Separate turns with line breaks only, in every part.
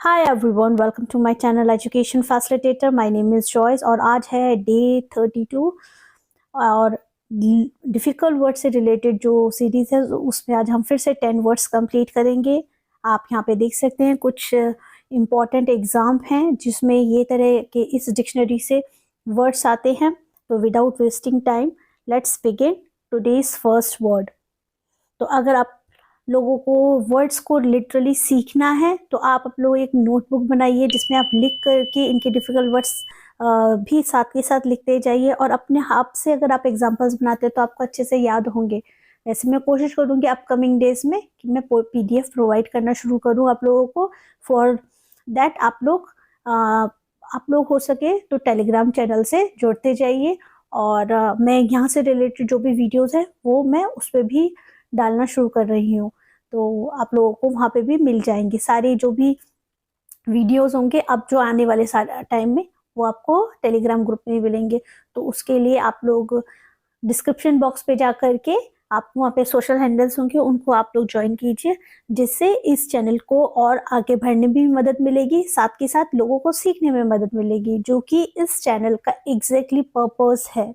Hi everyone, welcome to my channel education facilitator. My name is Joyce और आज है day 32 और difficult word से रिलेटेड जो सीरीज़ है उसमें आज हम फिर से 10 वर्ड्स कंप्लीट करेंगे। आप यहाँ पे देख सकते हैं कुछ इम्पॉर्टेंट एग्ज़ाम हैं जिसमें ये तरह के इस डिक्शनरी से वर्ड्स आते हैं। तो without wasting time let's begin today's first word. तो अगर आप लोगों को वर्ड्स को लिटरली सीखना है तो आप लोग एक नोटबुक बनाइए जिसमें आप लिख करके इनके डिफ़िकल्ट वर्ड्स भी साथ के साथ लिखते जाइए और अपने आप से अगर आप एग्जांपल्स बनाते हैं तो आपको अच्छे से याद होंगे। वैसे मैं कोशिश करूँगी अपकमिंग डेज में कि मैं पीडीएफ प्रोवाइड करना शुरू करूँ आप लोगों को। फॉर दैट आप लोग हो सके तो टेलीग्राम चैनल से जुड़ते जाइए और मैं यहाँ से रिलेटेड जो भी वीडियोज़ है वो मैं उस पर भी डालना शुरू कर रही हूँ। तो आप लोगों को वहाँ पे भी मिल जाएंगे सारे जो भी वीडियोस होंगे अब जो आने वाले टाइम में वो आपको टेलीग्राम ग्रुप में मिलेंगे। तो उसके लिए आप लोग डिस्क्रिप्शन बॉक्स पे जा करके आप वहाँ पे सोशल हैंडल्स होंगे उनको आप लोग ज्वाइन कीजिए, जिससे इस चैनल को और आगे बढ़ने में भी मदद मिलेगी, साथ के साथ लोगों को सीखने में मदद मिलेगी जो कि इस चैनल का एग्जैक्टली पर्पस है।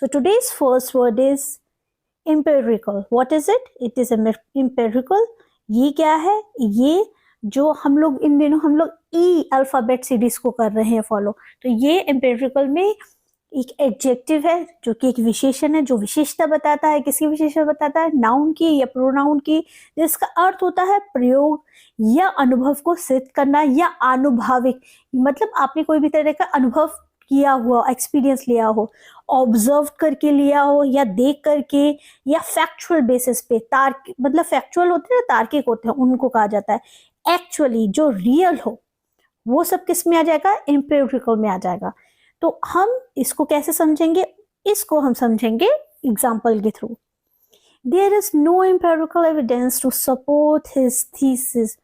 So today's first word is empirical. What is it? It is empirical. ये क्या है? ये जो हम लोग इन दिनों हम लोग ई अल्फाबेट सीरीज को कर रहे हैं फॉलो। तो ये empirical में एक एडजेक्टिव है जो कि एक विशेषण है जो विशेषता बताता है। किसकी विशेषता बताता है? नाउन की या प्रोनाउन की, जिसका अर्थ होता है प्रयोग या अनुभव को सिद्ध करना या आनुभाविक, मतलब आपने कोई भी तरह का अनुभव किया हुआ, एक्सपीरियंस लिया हो, ऑब्जर्व करके लिया हो या देख करके या फैक्चुअल बेसिस पे। मतलब फैक्चुअल होते हैं, तार्किक होते हैं, उनको कहा जाता है। एक्चुअली जो रियल हो वो सब किस में आ जाएगा? एम्पिरिकल में आ जाएगा। तो हम इसको कैसे समझेंगे? इसको हम समझेंगे एग्जाम्पल के through. There is no empirical evidence to support his thesis.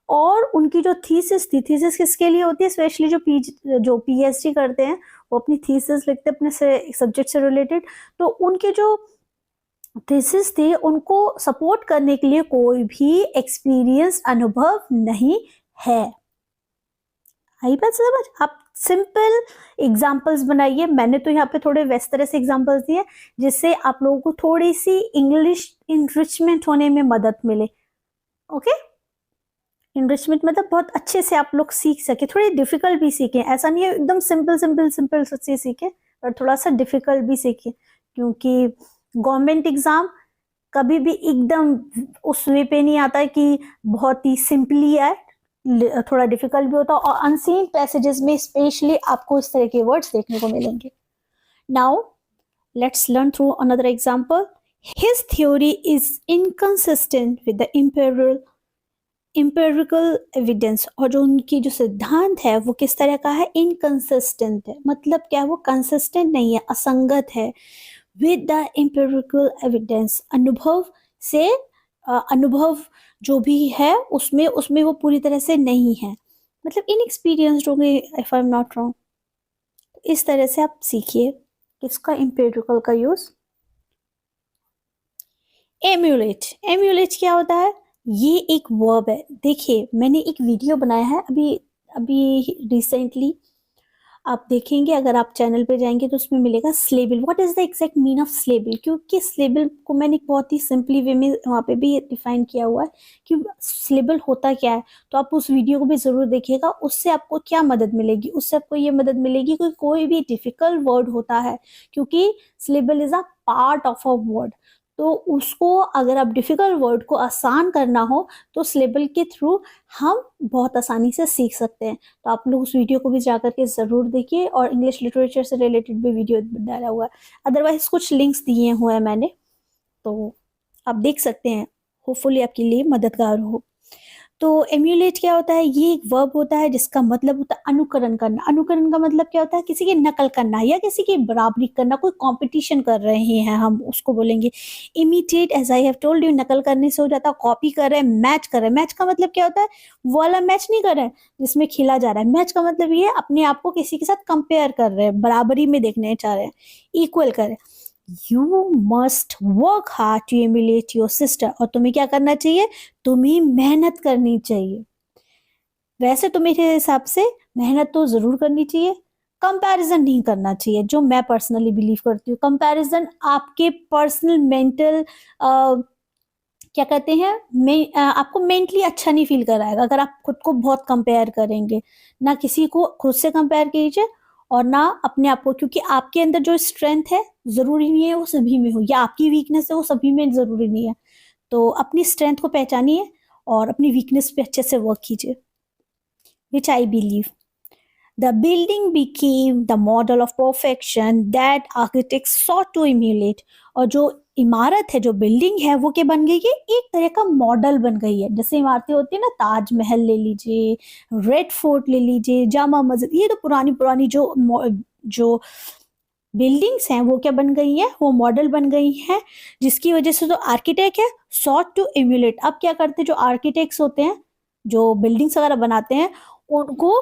और उनकी जो थीसिस थी, थीसिस किसके लिए होती है? स्पेशली जो पीएचडी करते हैं वो अपनी थीसिस लिखते हैं अपने सब्जेक्ट से रिलेटेड। तो उनके जो थीसिस थी उनको सपोर्ट करने के लिए कोई भी एक्सपीरियंस अनुभव नहीं है। आई बात समझ? आप सिंपल एग्जाम्पल्स बनाइए। मैंने तो यहाँ पे थोड़े वैसे तरह से एग्जाम्पल्स दिए जिससे आप लोगों को थोड़ी सी इंग्लिश इनरिचमेंट होने में मदद मिले। ओके, इनरिचमेंट मतलब बहुत अच्छे से आप लोग सीख सके, थोड़ी डिफिकल्ट भी सीखें। ऐसा नहीं है एकदम सिंपल सिंपल सिंपल से सीखें, और थोड़ा सा डिफिकल्ट भी सीखें, क्योंकि गवर्नमेंट एग्जाम कभी भी एकदम उस वे पे नहीं आता है कि बहुत ही सिंपली आए, थोड़ा डिफिकल्ट भी होता है। और अनसीन पैसेजेस में स्पेशली आपको इस तरह के वर्ड्स देखने को मिलेंगे। Now let's learn through another example. His theory is inconsistent with the empirical evidence. और जो उनकी जो सिद्धांत है वो किस तरह का है? इनकंसिस्टेंट है। मतलब क्या? वो कंसिस्टेंट नहीं है, असंगत है। विद द empirical एविडेंस, अनुभव से अनुभव जो भी है उसमें उसमें वो पूरी तरह से नहीं है, मतलब इनएक्सपीरियंस्ड हो गई, if I am not wrong. इस तरह से आप सीखिए किसका? empirical का यूज। एम्यूलेट। एम्यूलेट क्या होता है? ये एक वर्ब है। देखिए मैंने एक वीडियो बनाया है अभी अभी रिसेंटली, आप देखेंगे अगर आप चैनल पे जाएंगे तो उसमें मिलेगा syllable. What is the exact mean of syllable? क्योंकि स्लेबल को मैंने बहुत ही सिंपली वे में वहाँ पे भी डिफाइन किया हुआ है कि स्लेबल होता क्या है। तो आप उस वीडियो को भी ज़रूर देखिएगा। उससे आपको क्या मदद मिलेगी? उससे आपको ये मदद मिलेगी कि कोई भी डिफिकल्ट वर्ड होता है, क्योंकि syllable is a part of a word, तो उसको अगर आप डिफिकल्ट वर्ड को आसान करना हो तो स्लेबल के थ्रू हम बहुत आसानी से सीख सकते हैं। तो आप लोग उस वीडियो को भी जाकर के ज़रूर देखिए, और इंग्लिश लिटरेचर से रिलेटेड भी वीडियो डाला हुआ है। अदरवाइज कुछ लिंक्स दिए हुए हैं मैंने, तो आप देख सकते हैं। होपफुली आपके लिए मददगार हो। तो एम्यूलेट क्या होता है? ये एक वर्ब होता है जिसका मतलब होता है अनुकरण करना। अनुकरण का मतलब क्या होता है? किसी की नकल करना या किसी की बराबरी करना। कोई कंपटीशन कर रहे हैं हम उसको बोलेंगे imitate. As I have told you, नकल करने से हो जाता है कॉपी कर रहे हैं, मैच कर रहे हैं। मैच का मतलब क्या होता है? वो वाला मैच नहीं कर रहे हैं जिसमें खेला जा रहा है। मैच का मतलब ये अपने आप को किसी के साथ कंपेयर कर रहे हैं, बराबरी में देखने चाह रहे हैं, इक्वल कर रहे हैं। You must work hard to emulate your sister. और तुम्हें क्या करना चाहिए? तुम्हें मेहनत करनी चाहिए। वैसे तो मेरे हिसाब से मेहनत तो ज़रूर करनी चाहिए, कंपैरिजन नहीं करना चाहिए, जो मैं पर्सनली बिलीव करती हूँ। कंपैरिजन आपके पर्सनल मेंटल क्या कहते हैं आपको मेंटली अच्छा नहीं फील कराएगा अगर आप खुद को बहुत कंपेयर करेंगे। ना किसी को खुद से कंपेयर कीजिए और ना अपने आप को, क्योंकि आपके अंदर जो स्ट्रेंथ है ज़रूरी नहीं है वो सभी में हो, या आपकी वीकनेस है वो सभी में ज़रूरी नहीं है। तो अपनी स्ट्रेंथ को पहचानिए और अपनी वीकनेस पे अच्छे से वर्क कीजिए, which I believe. The building became the model of perfection that architects sought to emulate. और जो इमारत है, जो बिल्डिंग है, वो क्या बन गई है, एक तरह का मॉडल बन गई है। जैसे इमारतें होती है ना, ताजमहल ले लीजिए, रेड फोर्ट ले लीजिए, जामा मस्जिद, ये तो पुरानी पुरानी जो बिल्डिंग्स हैं वो क्या बन गई हैं, वो मॉडल बन गई हैं, जिसकी वजह से जो आर्किटेक्ट है सॉट टू एम्यूलेट। अब क्या करते हैं, जो आर्किटेक्ट्स होते हैं, जो बिल्डिंग्स वगैरह बनाते हैं, उनको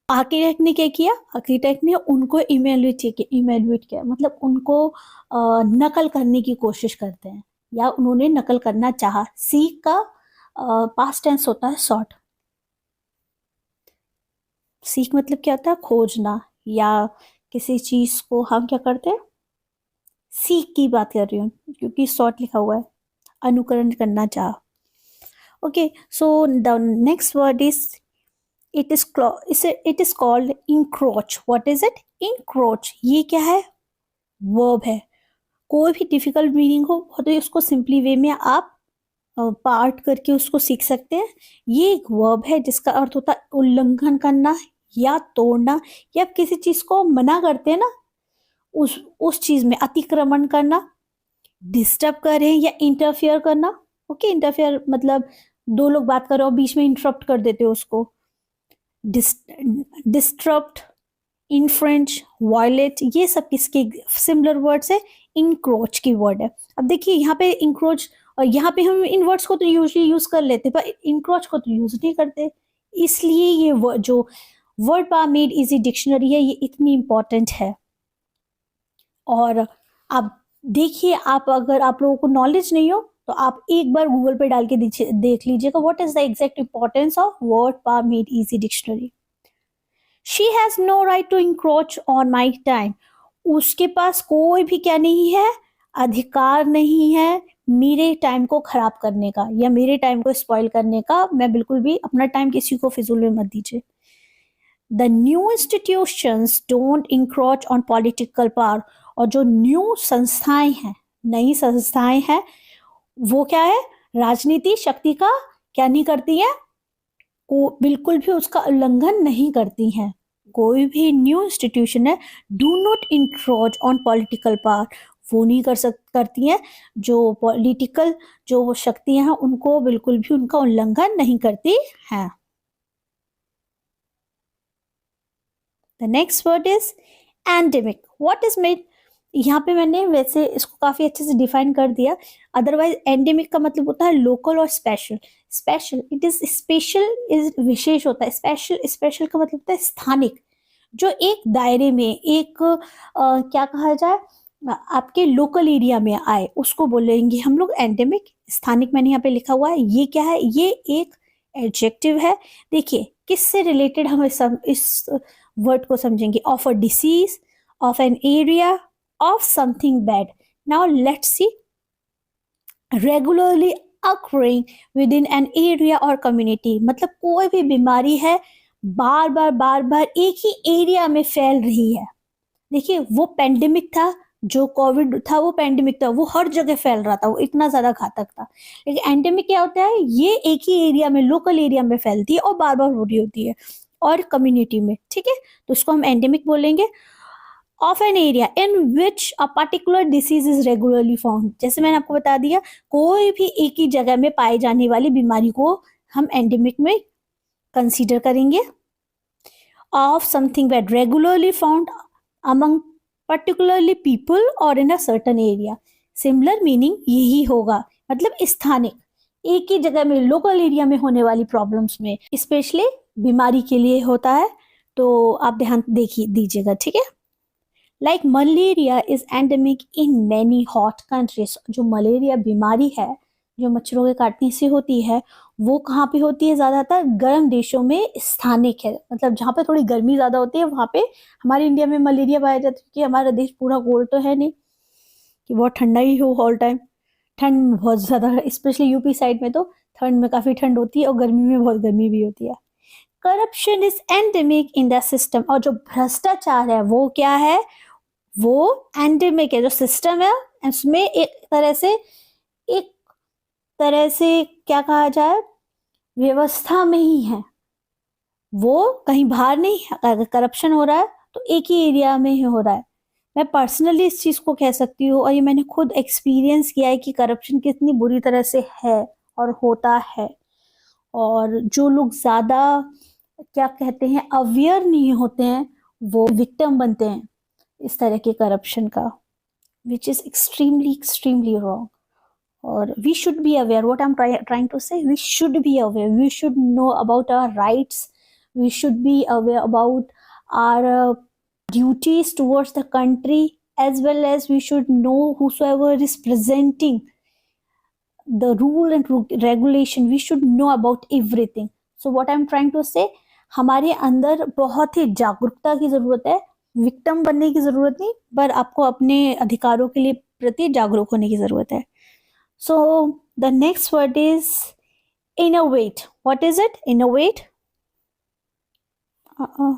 आर्किटेक्ट ने क्या किया, आर्किटेक्ट ने उनको इवेल्युएट किया, मतलब उनको नकल करने की कोशिश करते हैं, या उन्होंने नकल करना चाहा। सीख का पास्ट टेंस होता है सॉट। सीख मतलब क्या होता है, खोजना, या किसी चीज को हम क्या करते हैं, सीख की बात कर रही हूँ क्योंकि सॉट लिखा हुआ है, अनुकरण करना चाह। Okay, so the next word is it is called encroach. What is it, encroach. ये क्या है, वर्ब है। कोई भी डिफिकल्ट मीनिंग हो तो उसको सिंपली वे में आप पार्ट करके उसको सीख सकते हैं। ये एक वर्ब है जिसका अर्थ होता है उल्लंघन करना या तोड़ना, या किसी चीज को मना करते हैं ना, उस चीज में अतिक्रमण करना, डिस्टर्ब कर रहे हैं या इंटरफेयर करना। ओके, इंटरफेयर मतलब दो लोग बात कर रहे हो बीच में इंटरप्ट कर देते हो उसको। डिस्टर्ब, इनफ्रेंच, वायलेट, ये सब किसके सिमिलर वर्ड्स है, इंक्रोच की वर्ड है। अब देखिए यहाँ पे इंक्रोच, और यहाँ पे हम इन वर्ड्स को तो यूजली यूज कर लेते पर इंक्रोच को तो यूज नहीं करते, इसलिए ये जो word power made easy dictionary है ये इतनी इंपॉर्टेंट है। और आप देखिए, आप अगर आप लोगों को नॉलेज नहीं हो तो आप एक बार गूगल पे डाल के देख लीजिएगा what is the exact importance of word power made easy dictionary. She has no right to encroach on my time. उसके पास कोई भी क्या नहीं है, अधिकार नहीं है मेरे टाइम को खराब करने का या मेरे टाइम को स्पॉइल करने का। मैं बिल्कुल भी अपना टाइम किसी को फिजूल में मत दीजिए। The new institutions don't encroach on political power. और जो न्यू संस्थाएं हैं, नई संस्थाएं हैं, वो क्या है, राजनीति शक्ति का क्या नहीं करती है, को बिल्कुल भी उसका उल्लंघन नहीं करती हैं। कोई भी न्यू इंस्टीट्यूशन है, do not encroach on political power, वो नहीं करती हैं, जो पॉलिटिकल जो शक्तियां हैं उनको बिल्कुल भी उनका उल्लंघन नहीं करती हैं। The next word is endemic. What is made, यहाँ पे मैंने वैसे इसको काफी अच्छे से डिफाइन कर दिया। अदरवाइज एंडेमिक का मतलब होता है लोकल और special. Special, it is special, is विशेष होता है। स्पेशल, स्पेशल का मतलब होता है स्थानिक, जो एक दायरे में एक क्या कहा जाए, आपके लोकल एरिया में आए, उसको बोलेंगे हम लोग एंडेमिक। स्थानिक मैंने यहाँ पे लिखा हुआ है, ये क्या है, ये एक एडजेक्टिव है। देखिए किससे रिलेटेड हम इस वर्ड को समझेंगे, of a disease, of an area, of something bad. Now let's see. Regularly occurring within an area or community, मतलब कोई भी बीमारी है बार बार एक ही एरिया में फैल रही है। देखिए वो पेंडेमिक था, जो कोविड था वो पेंडेमिक था, वो हर जगह फैल रहा था, वो इतना ज्यादा घातक था। लेकिन एंडेमिक क्या होता है, ये एक ही एरिया में, लोकल एरिया में फैलती है और बार बार हो रही होती है और कम्युनिटी में, ठीक है, तो उसको हम एंडेमिक बोलेंगे। Of an area in which a particular disease is regularly found, जैसे मैंने आपको बता दिया, कोई भी एक ही जगह में पाई जाने वाली बीमारी को हम एंडेमिक में कंसीडर करेंगे। Of something that regularly found among particularly people और in a certain area, similar meaning यही होगा, मतलब स्थानिक, एक ही जगह में, लोकल एरिया में होने वाली प्रॉब्लम्स में, स्पेशली बीमारी के लिए होता है, तो आप ध्यान देखिए दीजिएगा, ठीक है। Like malaria is endemic in many hot countries, जो मलेरिया बीमारी है जो मच्छरों के काटने से होती है, वो कहाँ पे होती है ज़्यादातर? गर्म देशों में स्थानिक है, मतलब जहाँ पे थोड़ी गर्मी ज़्यादा होती है वहाँ पे। हमारे इंडिया में मलेरिया पाया जाता है क्योंकि हमारा देश पूरा कोल्ड तो है नहीं कि बहुत ठंडा ही हो ऑल टाइम। ठंड बहुत ज़्यादा है, स्पेशली यूपी साइड में तो ठंड में काफ़ी ठंड होती है और गर्मी में बहुत गर्मी भी होती है। Corruption is endemic in the system, और जो भ्रष्टाचार है वो क्या है? वो एंडेमिक है, जो सिस्टम है उसमें एक तरह से क्या कहा जाए, व्यवस्था में ही है, वो कहीं बाहर नहीं है। अगर करप्शन हो रहा है तो एक ही एरिया में ही हो रहा है। मैं पर्सनली इस चीज़ को कह सकती हूँ और ये मैंने खुद एक्सपीरियंस किया है कि करप्शन कितनी बुरी तरह से है और होता है। और जो लोग ज़्यादा क्या कहते हैं अवेयर नहीं होते हैं वो विक्टिम बनते हैं इस तरह के करप्शन का, which is extremely extremely wrong. और we should be aware, what I'm trying to say, we should be aware, we should know about our rights, we should be aware about our duties towards the country, as well as we should know whosoever is presenting the rule and regulation, we should know about everything. So what I'm trying to say, हमारे अंदर बहुत ही जागरूकता की ज़रूरत है, victim बनने की ज़रूरत नहीं, पर आपको अपने अधिकारों के लिए प्रति जागरूक होने की ज़रूरत है। So the next word is innovate. What is it? Innovate. Uh-uh.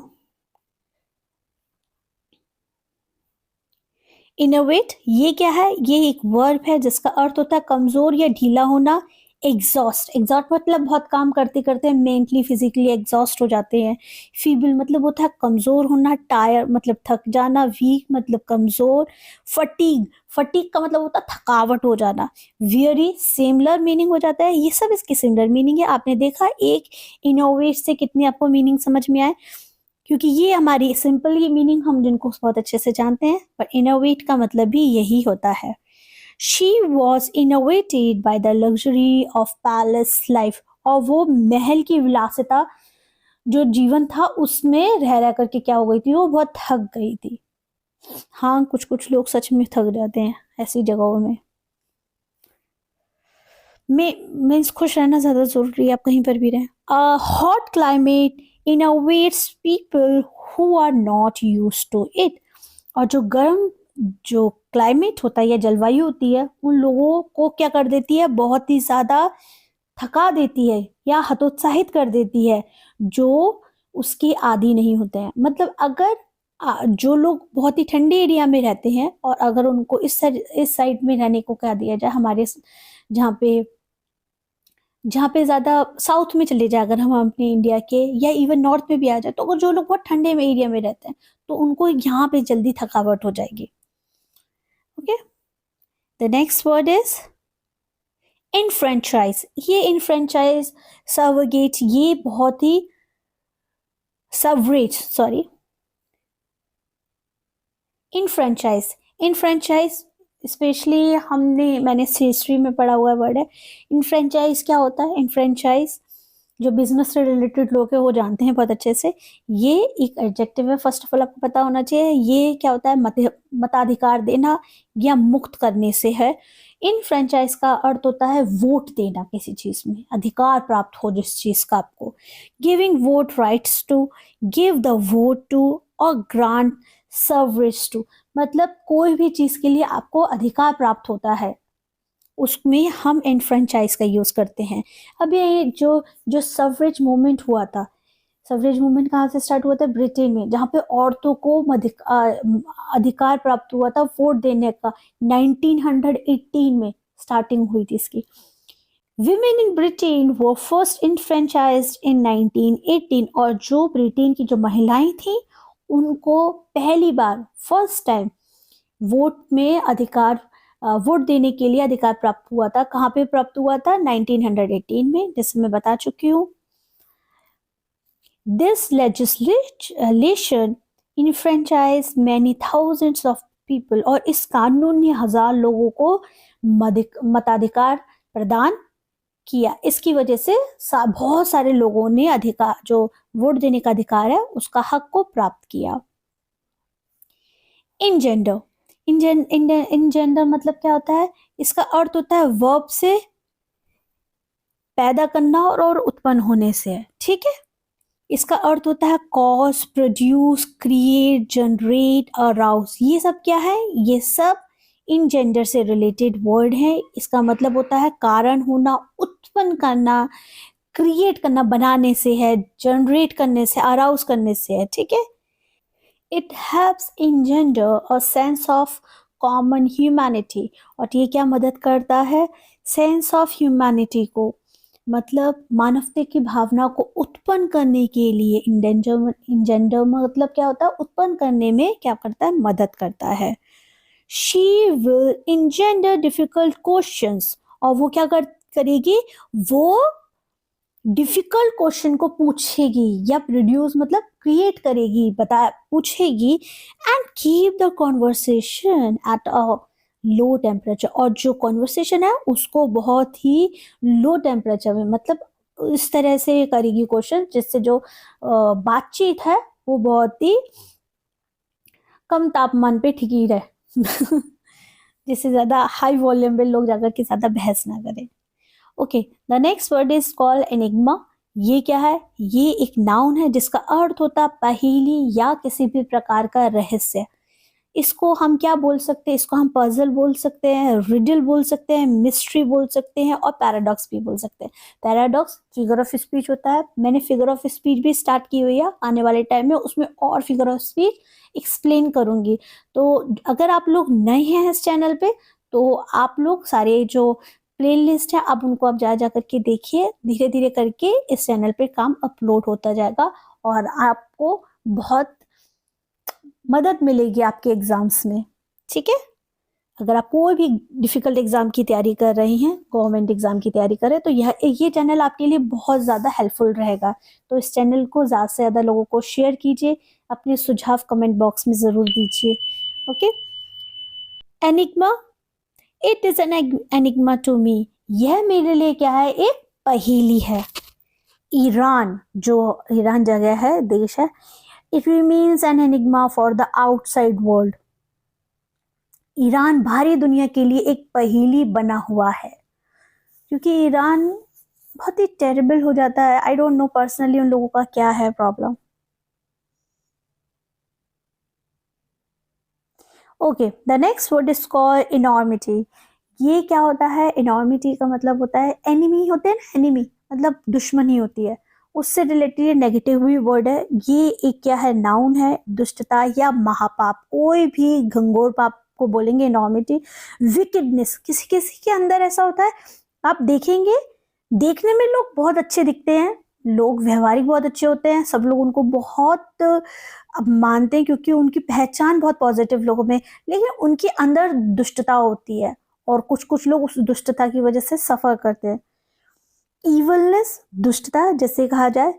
Innovate ये क्या है? ये एक वर्ब है जिसका अर्थ होता है कमजोर या ढीला होना। एग्जॉस्ट, एग्जॉस्ट मतलब बहुत काम करते करते मेंटली फिजिकली एग्जॉस्ट हो जाते हैं। फीबल मतलब होता है कमजोर होना। टायर मतलब थक जाना। वीक मतलब कमजोर। फटीग, फटीग का मतलब होता है थकावट हो जाना। वियरी सिमिलर मीनिंग हो जाता है। ये सब इसकी सिमिलर मीनिंग है। आपने देखा एक इनोवेट से कितने आपको मीनिंग समझ में आए, क्योंकि ये हमारी सिंपल ये मीनिंग हम जिनको बहुत अच्छे से जानते हैं, पर इनोवेट का मतलब भी यही होता है। She was innovated by the luxury of palace life, और वो महल की विलासिता जो जीवन था उसमें रह रह करके क्या हो गई थी, वो बहुत थक गई थी। हाँ, कुछ कुछ लोग सच में थक जाते हैं ऐसी जगहों में। मीन्स खुश रहना ज़्यादा ज़रूरी है, आप कहीं पर भी रहें। Hot climate innovates people who are not used to it, और जो गर्म जो क्लाइमेट होता है या जलवायु होती है उन लोगों को क्या कर देती है, बहुत ही ज़्यादा थका देती है या हतोत्साहित कर देती है, जो उसके आदी नहीं होते हैं। मतलब अगर जो लोग बहुत ही ठंडे एरिया में रहते हैं और अगर उनको इस साइड में रहने को कह दिया जाए, हमारे जहाँ पे जहाँ पे ज़्यादा साउथ में चले जाए, अगर हम अपने इंडिया के, या इवन नॉर्थ में भी आ जाए, तो अगर जो लोग बहुत ठंडे में एरिया में रहते हैं तो उनको यहाँ पे जल्दी थकावट हो जाएगी। Okay, the next word is enfranchise. ये इनफ्रेंचाइज सर्वगेट, ये बहुत ही suffrage sorry enfranchise. Enfranchise specially मैंने हिस्ट्री में पढ़ा हुआ वर्ड है। इनफ्रेंचाइज क्या होता है? इनफ्रेंचाइज जो बिजनेस से रिलेटेड लोग हैं वो जानते हैं बहुत अच्छे से। ये एक एडजेक्टिव है, फर्स्ट ऑफ ऑल आपको पता होना चाहिए। ये क्या होता है? मताधिकार देना या मुक्त करने से है। इन फ्रेंचाइज का अर्थ होता है वोट देना, किसी चीज में अधिकार प्राप्त हो जिस चीज का आपको। Giving vote rights to, give the vote to, और ग्रांट सर्विस टू, मतलब कोई भी चीज के लिए आपको अधिकार प्राप्त होता है उसमें हम एनफ्रेंचाइज का यूज करते हैं। अब ये जो जो सफरेज मूवमेंट हुआ था, सफरेज मूवमेंट कहाँ से स्टार्ट हुआ था? ब्रिटेन में, जहाँ पे औरतों को अधिकार प्राप्त हुआ था वोट देने का। 1918 में स्टार्टिंग हुई थी इसकी। विमेन इन ब्रिटेन वो फर्स्ट इनफ्रेंचाइज्ड इन 1918, और जो ब्रिटेन की जो महिलाएं थी उनको पहली बार फर्स्ट टाइम वोट में अधिकार वोट देने के लिए अधिकार प्राप्त हुआ था। कहाँ पे प्राप्त हुआ था? 1918 में, जिसमें मैं बता चुकी हूँ। This legislation enfranchise many thousands of people, और इस कानून ने हजार लोगों को मताधिकार प्रदान किया। इसकी वजह से बहुत सारे लोगों ने अधिकार, जो वोट देने का अधिकार है उसका हक को प्राप्त किया। इन जेंडर, इन जेंडर मतलब क्या होता है? इसका अर्थ होता है वर्ब से पैदा करना और उत्पन्न होने से है, ठीक है। इसका अर्थ होता है cause, produce, create, generate, arouse. ये सब क्या है? ये सब इन जेंडर से रिलेटेड वर्ड है। इसका मतलब होता है कारण होना, उत्पन्न करना, क्रिएट करना, बनाने से है, जनरेट करने से, अराउज करने से है, ठीक है। It helps engender a sense of common humanity. और ये क्या मदद करता है? सेंस ऑफ ह्यूमैनिटी को, मतलब मानवता की भावना को उत्पन्न करने के लिए इंजेंडर मतलब क्या होता है? उत्पन्न करने में क्या करता है? मदद करता है। She will engender difficult questions. और वो क्या करेगी? वो डिफिकल्ट क्वेश्चन को पूछेगी या प्रोड्यूस मतलब क्रिएट करेगी, पूछेगी, and keep the conversation at a low temperature. और जो कॉन्वर्सेशन है उसको बहुत ही लो टेम्परेचर में, मतलब इस तरह से करेगी क्वेश्चन जिससे जो बातचीत है वो बहुत ही कम तापमान पे टिकी रहे जिससे ज्यादा हाई वॉल्यूम पे लोग जाकर के ज्यादा बहस ना करें। Okay, the next word is called enigma. ये क्या है? ये एक नाउन है जिसका अर्थ होता है पहेली या किसी भी प्रकार का रहस्य। इसको हम क्या बोल सकते हैं? इसको हम पजल बोल सकते हैं, रिडल बोल सकते हैं, मिस्ट्री बोल सकते हैं और पैराडॉक्स भी बोल सकते हैं। पैराडॉक्स फिगर ऑफ स्पीच होता है। मैंने फिगर ऑफ स्पीच भी स्टार्ट की हुई है, आने वाले टाइम में उसमें और फिगर ऑफ स्पीच एक्सप्लेन करूंगी। तो अगर आप लोग नए हैं इस चैनल पे तो आप लोग सारे जो प्लेलिस्ट है अब उनको आप जा करके देखिए। धीरे धीरे करके इस चैनल पे काम अपलोड होता जाएगा और आपको बहुत मदद मिलेगी आपके एग्जाम्स में, ठीक है। अगर आप कोई भी डिफिकल्ट एग्जाम की तैयारी कर रही हैं, गवर्नमेंट एग्जाम की तैयारी कर रहे हैं, तो ये चैनल आपके लिए बहुत ज़्यादा हेल्पफुल रहेगा। तो इस चैनल को ज़्यादा से ज़्यादा लोगों को शेयर कीजिए, अपने सुझाव कमेंट बॉक्स में ज़रूर दीजिए। Okay, enigma, it is an enigma to me. यह मेरे लिए क्या है? एक पहेली है। ईरान, जो ईरान जगह है, देश है, it remains an enigma for the outside world. Iran बाहरी दुनिया के लिए एक पहेली बना हुआ है, क्योंकि ईरान बहुत ही टेरिबल हो जाता है। आई डोंट नो पर्सनली उन लोगों का क्या है problem. Okay, the next word is called enormity. ये क्या होता है? इनॉर्मिटी का मतलब होता है एनिमी होते हैं ना, एनिमी मतलब दुश्मनी होती है, उससे रिलेटेड नेगेटिव भी वर्ड है। ये एक क्या है? नाउन है। दुष्टता या महापाप, कोई भी घंघोर पाप को बोलेंगे इनॉर्मिटी। विकेडनेस, किसी किसी के अंदर ऐसा होता है, आप देखेंगे देखने में लोग बहुत अच्छे दिखते हैं, लोग व्यवहारिक बहुत अच्छे होते हैं, सब लोग उनको बहुत अब मानते हैं क्योंकि उनकी पहचान बहुत पॉजिटिव लोगों में, लेकिन उनके अंदर दुष्टता होती है और कुछ कुछ लोग उस दुष्टता की वजह से सफर करते हैं। इवलनेस, दुष्टता जैसे कहा जाए,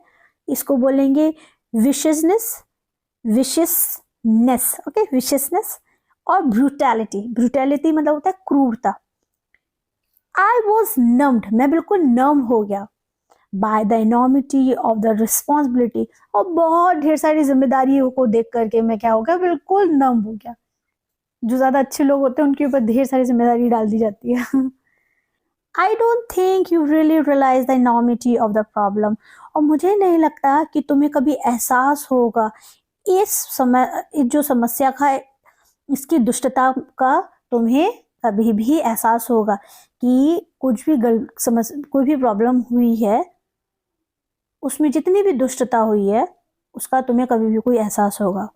इसको बोलेंगे विशियसनेस, विशियसनेस, ओके, विशियसनेस। और ब्रूटैलिटी, ब्रूटैलिटी मतलब होता है क्रूरता। आई वॉज नम्ड, मैं बिल्कुल नम हो गया। By the enormity of the responsibility, और बहुत ढेर सारी जिम्मेदारियों को देख करके मैं क्या हो गया? बिल्कुल नम हो गया। जो ज्यादा अच्छे लोग होते हैं उनके ऊपर ढेर सारी जिम्मेदारी डाल दी जाती है I don't think you really realise the enormity of the problem. और मुझे नहीं लगता कि तुम्हें कभी एहसास होगा इस जो समस्या का, इसकी दुष्टता का तुम्हें कभी भी एहसास होगा कि कुछ भी कोई भी प्रॉब्लम हुई है, उसमें जितनी भी दुष्टता हुई है उसका तुम्हें कभी भी कोई एहसास होगा।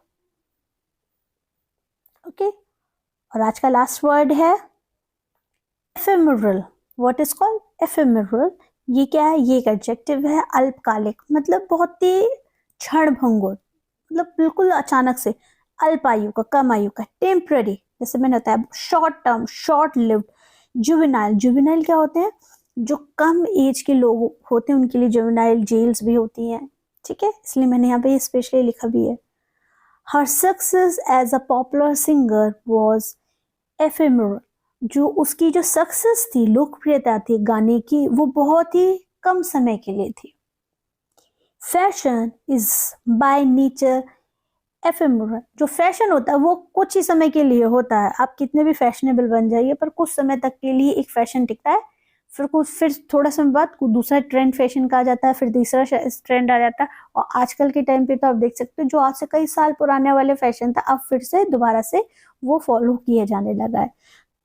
ओके, और आज का लास्ट वर्ड है ephemeral. What is called ephemeral? ये क्या है? ये एक एडजेक्टिव है, अल्पकालिक, मतलब बहुत ही क्षण भंगुर, मतलब बिल्कुल अचानक से, अल्प आयु का, कम आयु का, टेम्पररी, जैसे मैंने बताया, short term, short lived. Juvenile, juvenile क्या होते हैं? जो कम एज के लोग होते हैं उनके लिए जुवेनाइल जेल्स भी होती हैं, ठीक है, इसलिए मैंने यहाँ पे स्पेशली लिखा भी है। हर success as a popular singer was ephemeral. जो उसकी जो सक्सेस थी, लोकप्रियता थी गाने की, वो बहुत ही कम समय के लिए थी। Fashion is by nature ephemeral. जो फैशन होता है वो कुछ ही समय के लिए होता है, आप कितने भी फैशनेबल बन जाइए पर कुछ समय तक के लिए एक फैशन टिकता है, फिर थोड़ा समय बाद दूसरा ट्रेंड फैशन का आ जाता है, फिर तीसरा ट्रेंड आ जाता है। और आजकल के टाइम पे तो आप देख सकते हो जो आज से कई साल पुराने वाले फैशन था अब फिर से दोबारा से वो फॉलो किए जाने लगा है।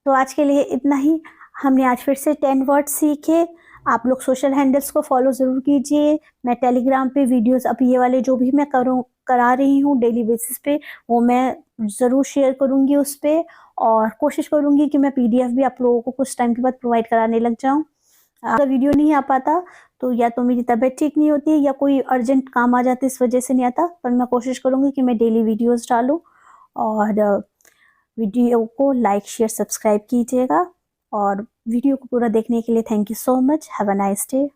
तो आज के लिए इतना ही। हमने आज फिर से 10 वर्ड सीखे। आप लोग सोशल हैंडल्स को फॉलो ज़रूर कीजिए। मैं टेलीग्राम पे वीडियोस अब ये वाले जो भी मैं करा रही हूँ डेली बेसिस पे वो मैं ज़रूर शेयर करूँगी उस पर। और कोशिश करूँगी कि मैं PDF भी आप लोगों को कुछ टाइम के बाद प्रोवाइड कराने लग जाऊँ। अगर वीडियो नहीं आ पाता तो या तो मेरी तबीयत ठीक नहीं होती या कोई अर्जेंट काम आ जाता है इस वजह से नहीं आता, पर मैं कोशिश करूँगी कि मैं डेली वीडियोस डालूँ। और वीडियो को लाइक शेयर सब्सक्राइब कीजिएगा। और वीडियो को पूरा देखने के लिए thank you so much. Have a nice day.